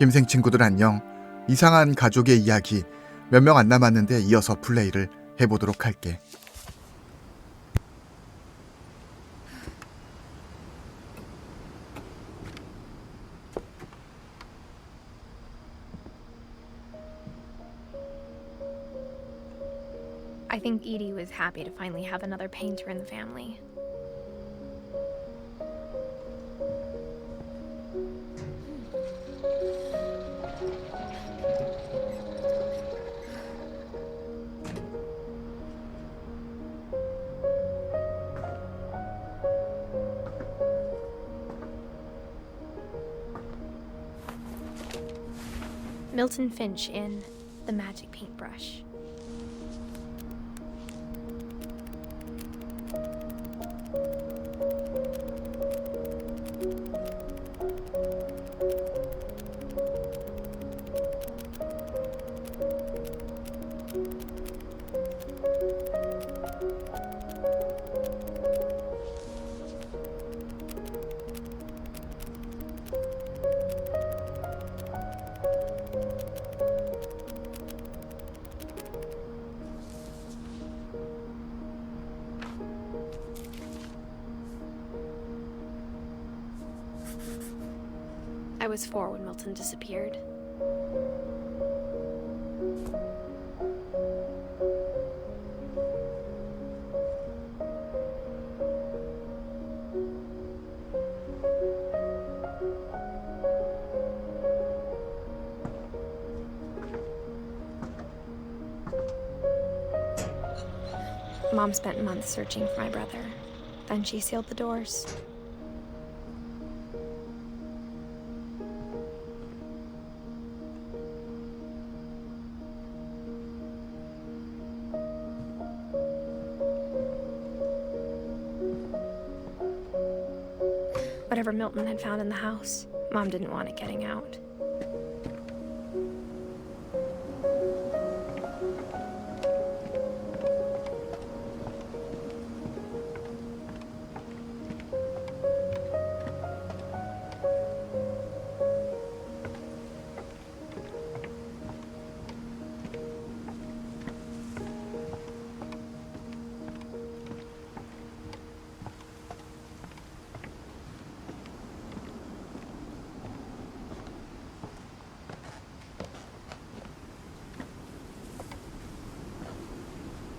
김생 친구들 안녕. 이상한 가족의 이야기 몇 명 안 남았는데 이어서 플레이를 해보도록 할게. I think Edie was happy to finally have another painter in the family. Milton Finch in The Magic Paintbrush. I was 4 when Milton disappeared. Mom spent months searching for my brother. Then she sealed the doors. Whatever Milton had found in the house, Mom didn't want it getting out.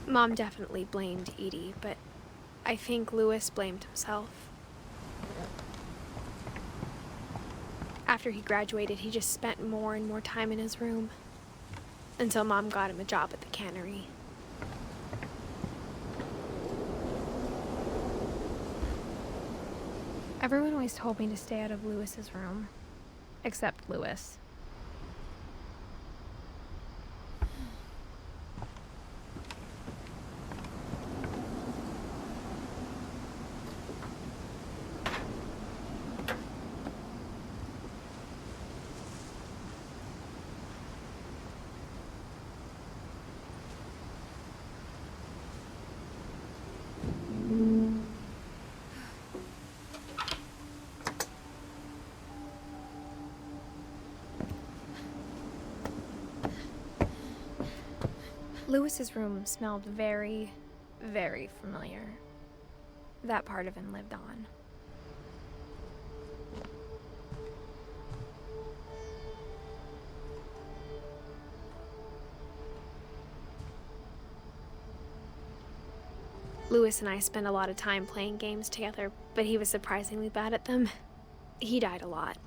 Mom definitely blamed Edie, but I think Louis blamed himself. After he graduated, he just spent more and more time in his room, until Mom got him a job at the cannery. Everyone always told me to stay out of Louis's room, except Louis. Louis's room smelled very, very familiar. That part of him lived on. Louis and I spent a lot of time playing games together, but he was surprisingly bad at them. He died a lot.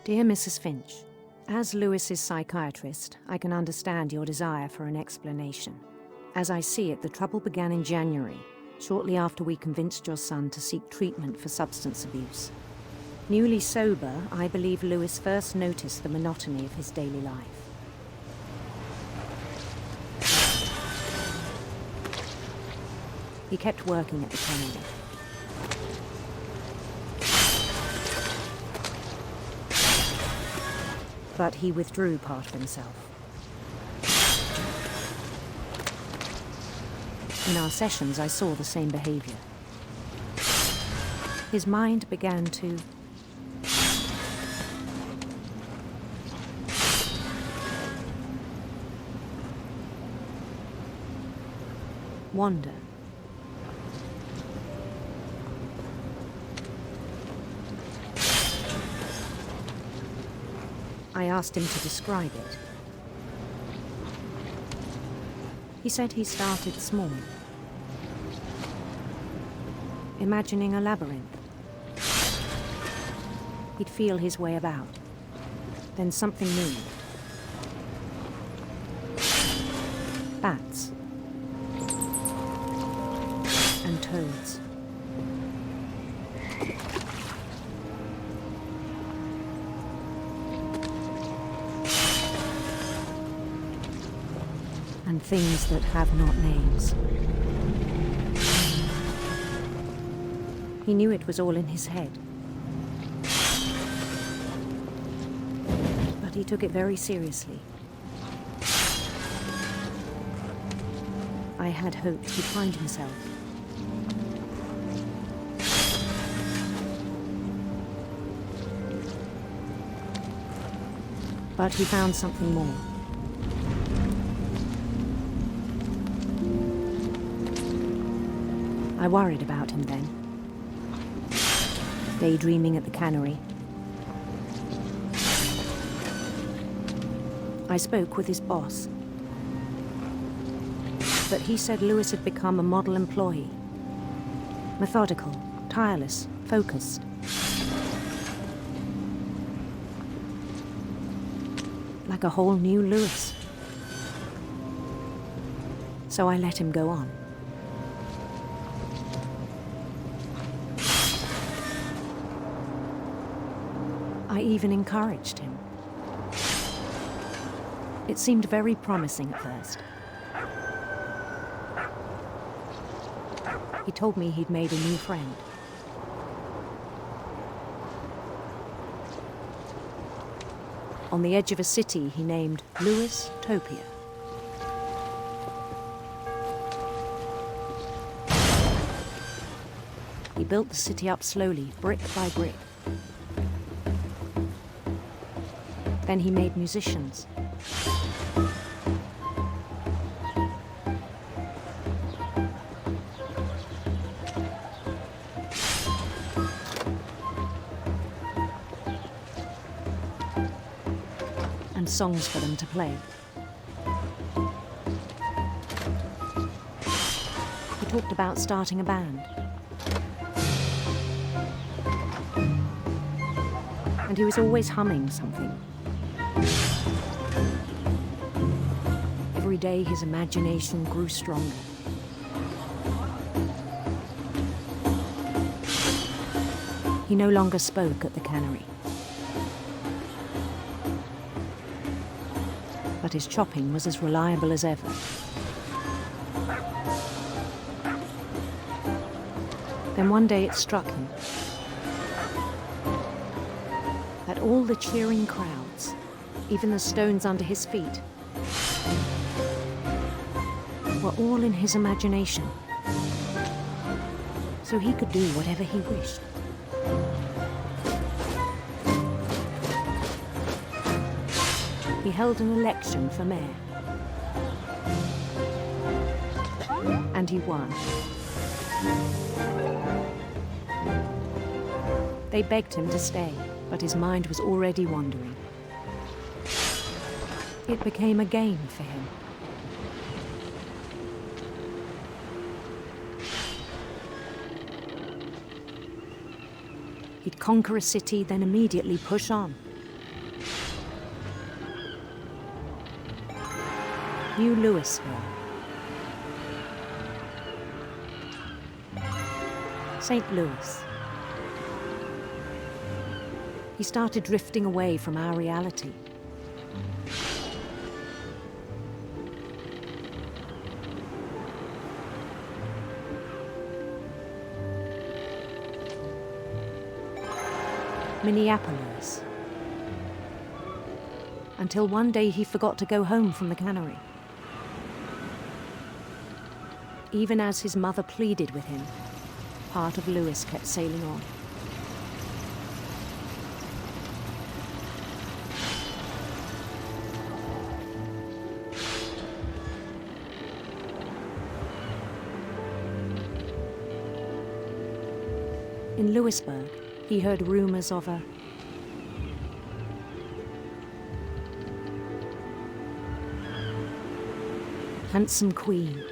Dear Mrs. Finch, as Louis's psychiatrist, I can understand your desire for an explanation. As I see it, the trouble began in January, shortly after we convinced your son to seek treatment for substance abuse. Newly sober, I believe Louis first noticed the monotony of his daily life. He kept working at the cannery. but he withdrew part of himself. In our sessions, I saw the same behavior. His mind began to wander. I asked him to describe it. He said he started small, imagining a labyrinth. He'd feel his way about. Then something moved. Bats. And toads. And things that have not names. He knew it was all in his head. But he took it very seriously. I had hoped he'd find himself. But he found something more. I worried about him then. Daydreaming at the cannery. I spoke with his boss. But he said Lewis had become a model employee. Methodical, tireless, focused. Like a whole new Lewis. So I let him go on. I even encouraged him. It seemed very promising at first. He told me he'd made a new friend. On the edge of a city he named Lewis Topia. He built the city up slowly, brick by brick. Then he made musicians. And songs for them to play. He talked about starting a band. And he was always humming something. Every day his imagination grew stronger. He no longer spoke at the cannery. But his chopping was as reliable as ever. Then one day it struck him that all the cheering crowds, even the stones under his feet, were all in his imagination, so he could do whatever he wished. He held an election for mayor, and he won. They begged him to stay, but his mind was already wandering. It became a game for him. He'd conquer a city, then immediately push on. New Louisville. St. Louis. He started drifting away from our reality. Minneapolis. until one day he forgot to go home from the cannery. Even as his mother pleaded with him, part of Lewis kept sailing on. In Lewisburg, he heard rumors of a handsome queen.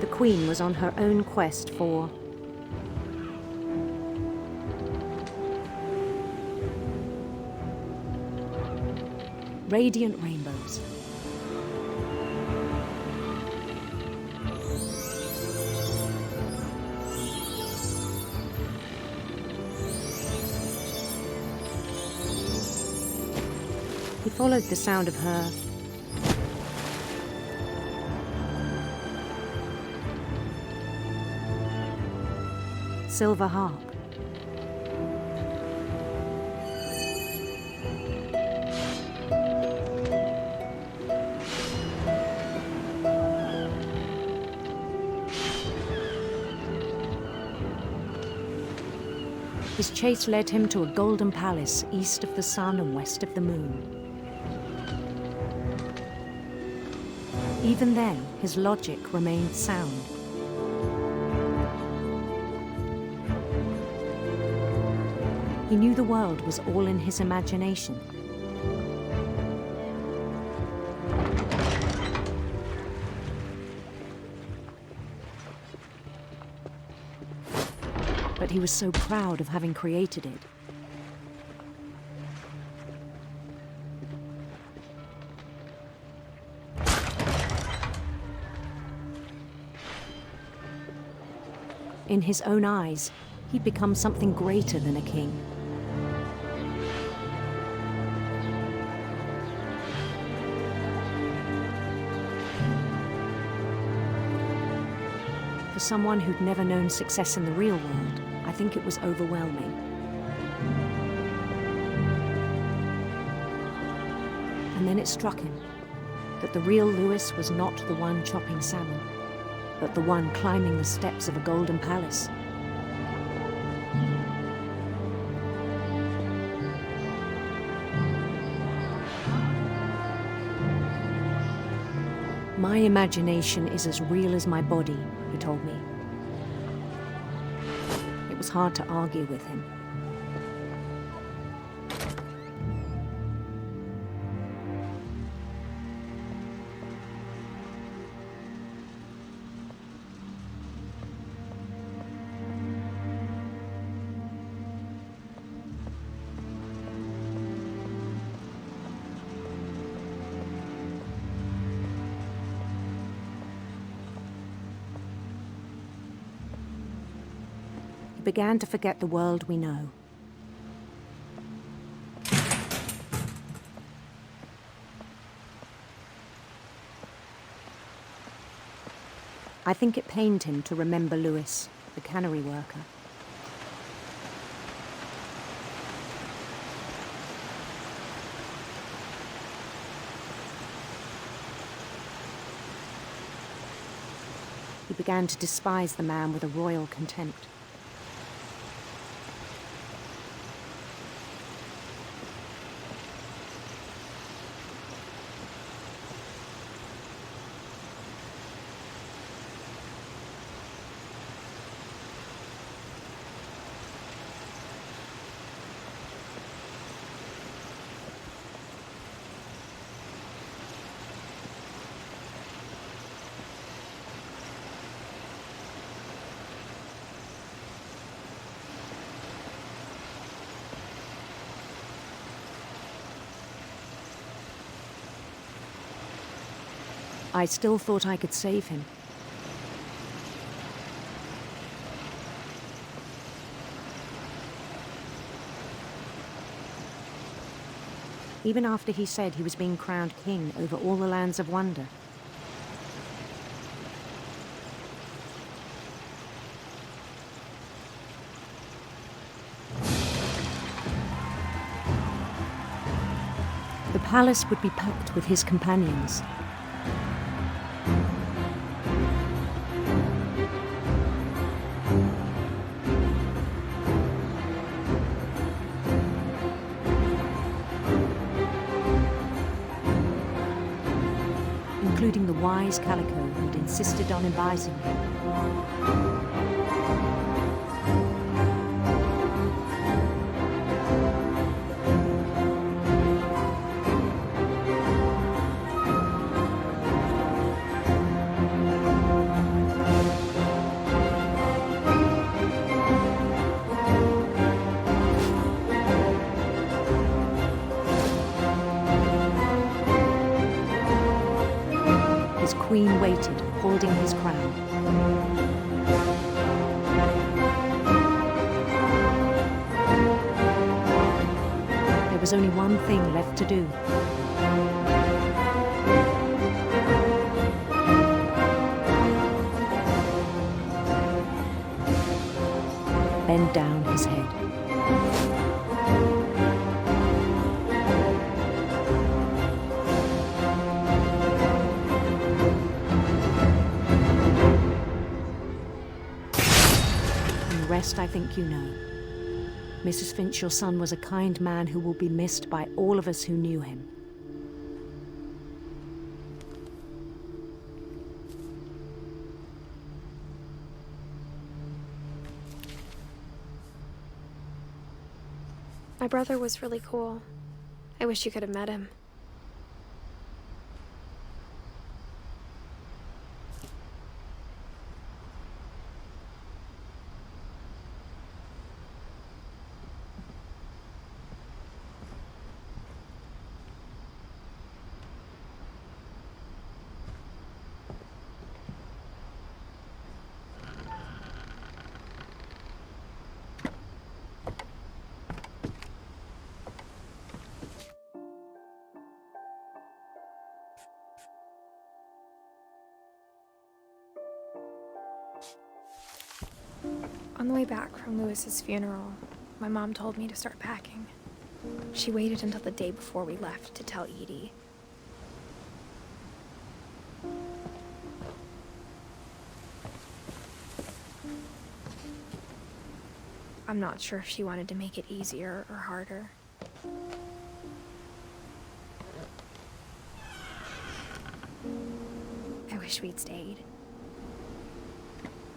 The queen was on her own quest for radiant rainbows. He followed the sound of her silver harp. His chase led him to a golden palace east of the sun and west of the moon. Even then, his logic remained sound. He knew the world was all in his imagination. But he was so proud of having created it. In his own eyes, he'd become something greater than a king. For someone who'd never known success in the real world, I think it was overwhelming. And then it struck him that the real Lewis was not the one chopping salmon, but the one climbing the steps of a golden palace. My imagination is as real as my body, he told me. It was hard to argue with him. Began to forget the world we know. I think it pained him to remember Lewis, the cannery worker. He began to despise the man with a royal contempt. I still thought I could save him. even after he said he was being crowned king over all the lands of wonder. The palace would be packed with his companions. Including the wise Calico who'd insisted on advising him. His queen waited, holding his crown. There was only one thing left to do. Bend down his head. The rest I think you know. Mrs. Finch, your son was a kind man who will be missed by all of us who knew him. My brother was really cool. I wish you could have met him. On the way back from Lewis's funeral, my mom told me to start packing. She waited until the day before we left to tell Edie. I'm not sure if she wanted to make it easier or harder. I wish we'd stayed.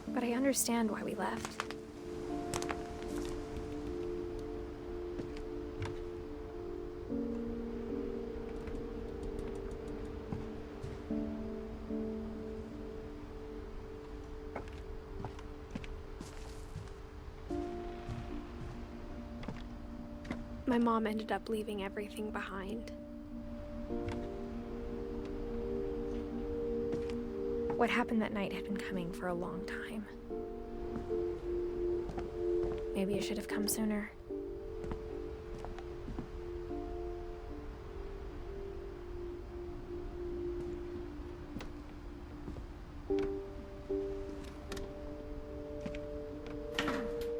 But I understand why we left. My mom ended up leaving everything behind. What happened that night had been coming for a long time. Maybe it should have come sooner.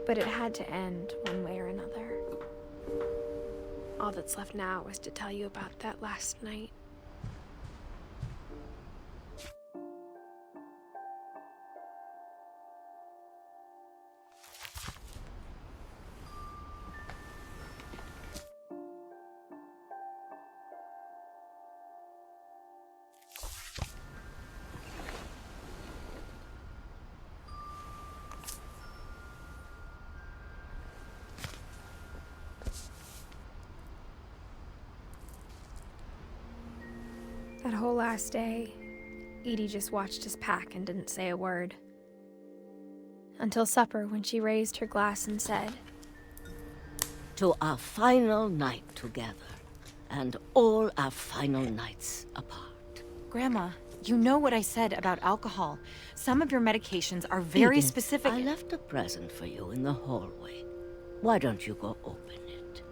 But it had to end one way or another. All that's left now is to tell you about that last night. That whole last day, Edie just watched us pack and didn't say a word. Until supper, when she raised her glass and said, "To our final night together, and all our final nights apart." Grandma, you know what I said about alcohol. Some of your medications are very Edith, specific. I left a present for you in the hallway. Why don't you go open it?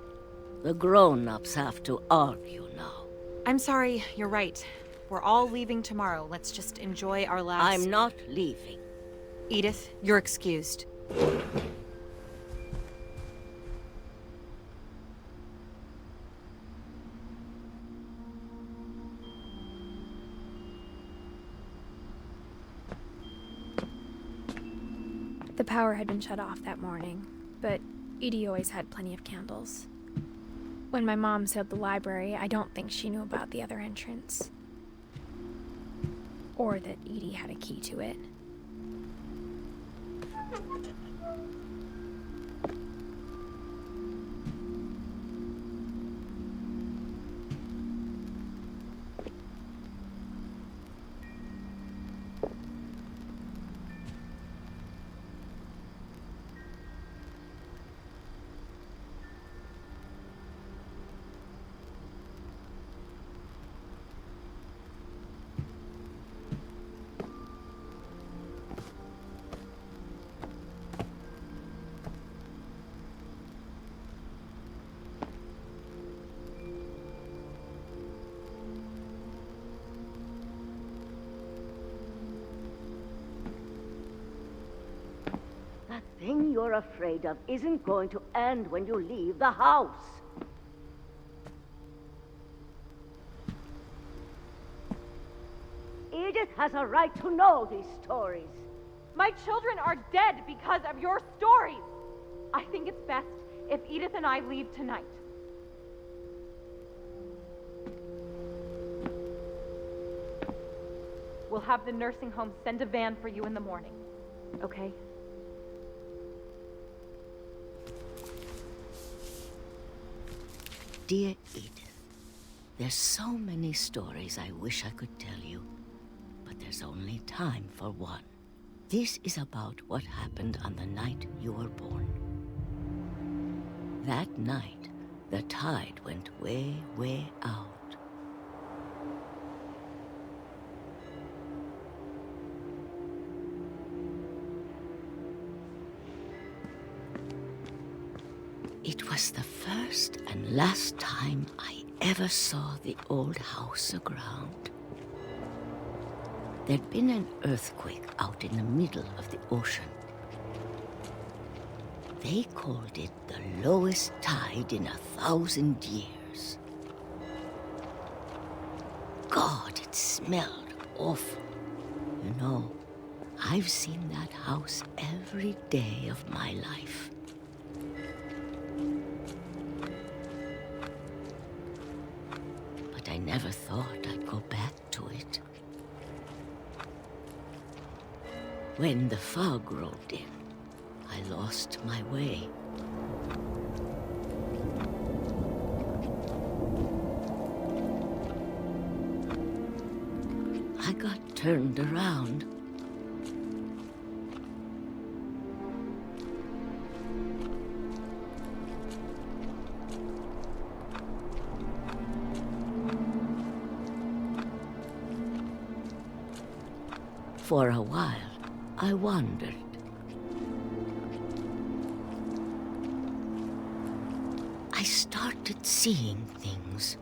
The grown-ups have to argue now. I'm sorry, you're right. We're all leaving tomorrow. Let's just enjoy our last... I'm not leaving. Edith, you're excused. The power had been shut off that morning, but Edie always had plenty of candles. When my mom sealed the library, I don't think she knew about the other entrance. Or that Edie had a key to it. That thing you're afraid of isn't going to end when you leave the house. Edith has a right to know these stories. My children are dead because of your stories. I think it's best if Edith and I leave tonight. We'll have the nursing home send a van for you in the morning, okay? Dear Edith, there's so many stories I wish I could tell you, but there's only time for one. This is about what happened on the night you were born. That night, the tide went way, way out. It was the first and last time I ever saw the old house aground. There'd been an earthquake out in the middle of the ocean. They called it the lowest tide in 1,000 years. God, it smelled awful. You know, I've seen that house every day of my life. But I never thought I'd go back to it. When the fog rolled in, I lost my way. I got turned around. For a while, I wandered. I started seeing things.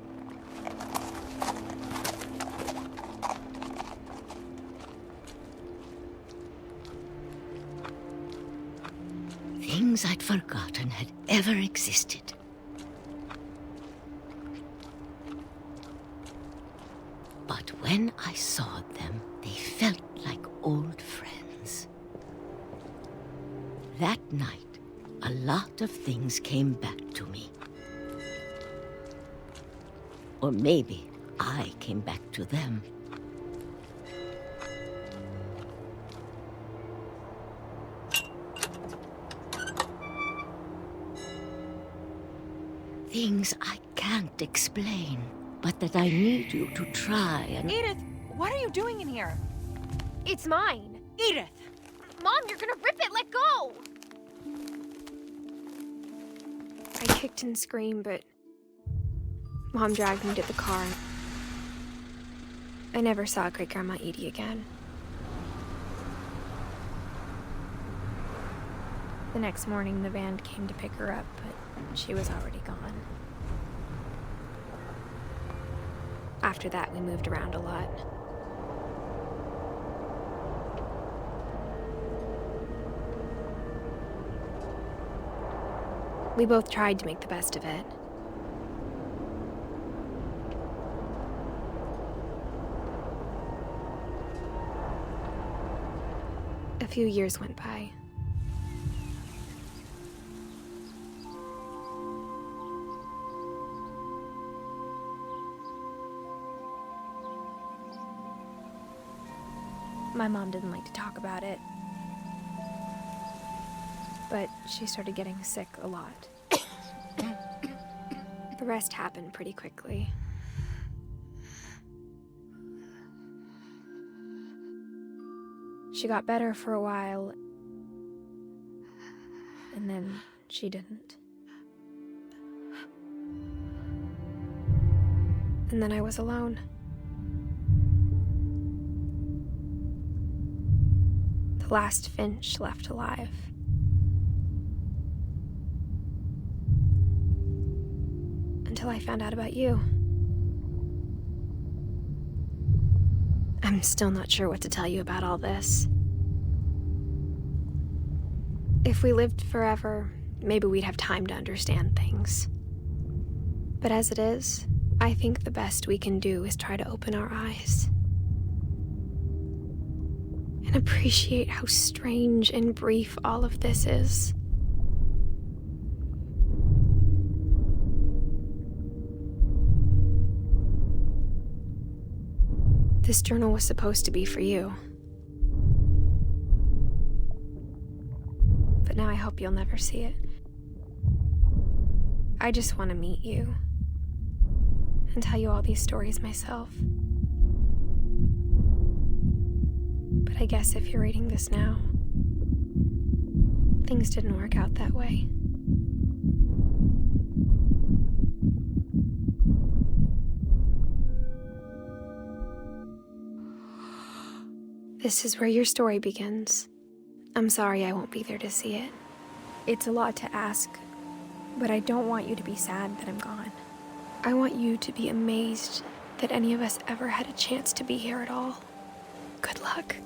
Things I'd forgotten had ever existed. But when I saw them, they felt like old friends. That night, a lot of things came back to me. Or maybe I came back to them. Things I can't explain, but that I need you to try and... Edith, what are you doing in here? It's mine. Edith! Mom, you're gonna rip it! Let go! I kicked and screamed, but Mom dragged me to the car. I never saw Great-Grandma Edie again. The next morning, the van came to pick her up, but she was already gone. After that, we moved around a lot. We both tried to make the best of it. A few years went by. My mom didn't like to talk about it, but she started getting sick a lot. The rest happened pretty quickly. She got better for a while, and then she didn't. And then I was alone. The last Finch left alive. Until I found out about you. I'm still not sure what to tell you about all this. If we lived forever, maybe we'd have time to understand things. But as it is, I think the best we can do is try to open our eyes. And appreciate how strange and brief all of this is. This journal was supposed to be for you. But now I hope you'll never see it. I just want to meet you and tell you all these stories myself. But I guess if you're reading this now, things didn't work out that way. This is where your story begins. I'm sorry I won't be there to see it. It's a lot to ask, but I don't want you to be sad that I'm gone. I want you to be amazed that any of us ever had a chance to be here at all. Good luck.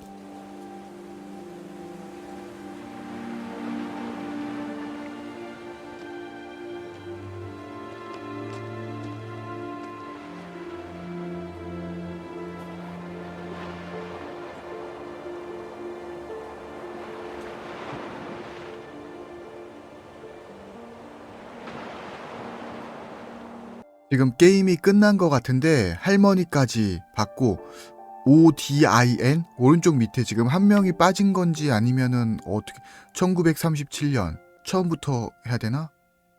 지금 게임이 끝난 것 같은데 할머니까지 받고 ODIN 오른쪽 밑에 지금 한 명이 빠진 건지 아니면은 어떻게 1937년 처음부터 해야 되나?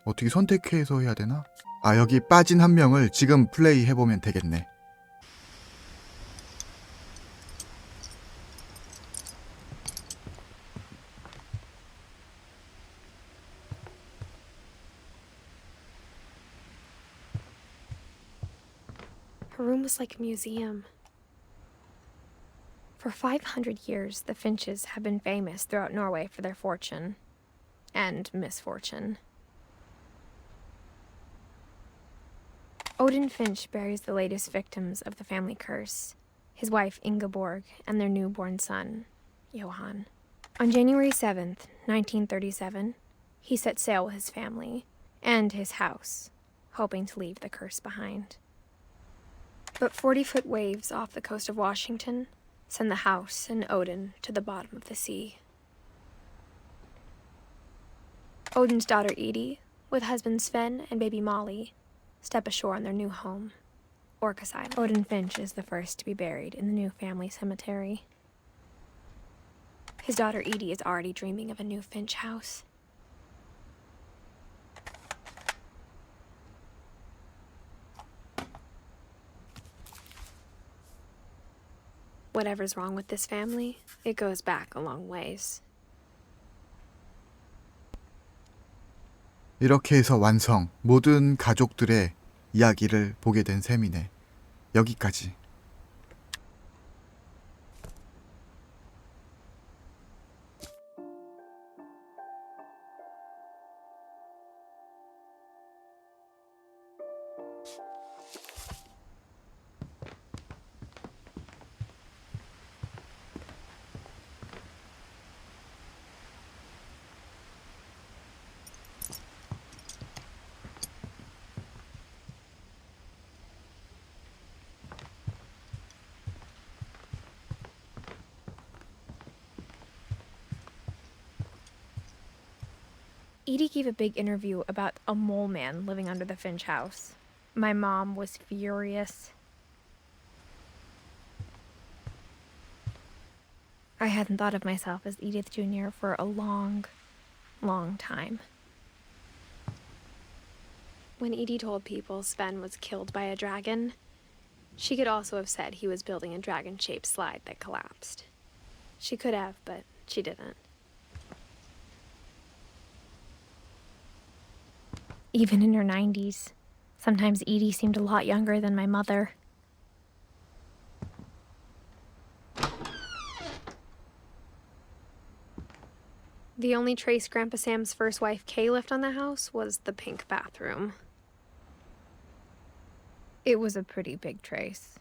어떻게 선택해서 해야 되나? 아, 여기 빠진 한 명을 지금 플레이 해보면 되겠네. Her room was like a museum. For 500 years, the Finches have been famous throughout Norway for their fortune and misfortune. Odin Finch buries the latest victims of the family curse, his wife Ingeborg and their newborn son, Johan. On January 7th, 1937, he set sail with his family and his house, hoping to leave the curse behind. But 40-foot waves off the coast of Washington send the house and Odin to the bottom of the sea. Odin's daughter Edie, with husband Sven and baby Molly, step ashore on their new home, Orcas Island. Odin Finch is the first to be buried in the new family cemetery. His daughter Edie is already dreaming of a new Finch house. Whatever's wrong with this family, it goes back a long ways. 이렇게 해서 완성. 모든 가족들의 이야기를 보게 된 셈이네. 여기까지. Edie gave a big interview about a mole man living under the Finch house. My mom was furious. I hadn't thought of myself as Edith Jr. for a long, long time. When Edie told people Sven was killed by a dragon, she could also have said he was building a dragon-shaped slide that collapsed. She could have, but she didn't. Even in her 90s, sometimes Edie seemed a lot younger than my mother. The only trace Grandpa Sam's first wife Kay left on the house was the pink bathroom. It was a pretty big trace.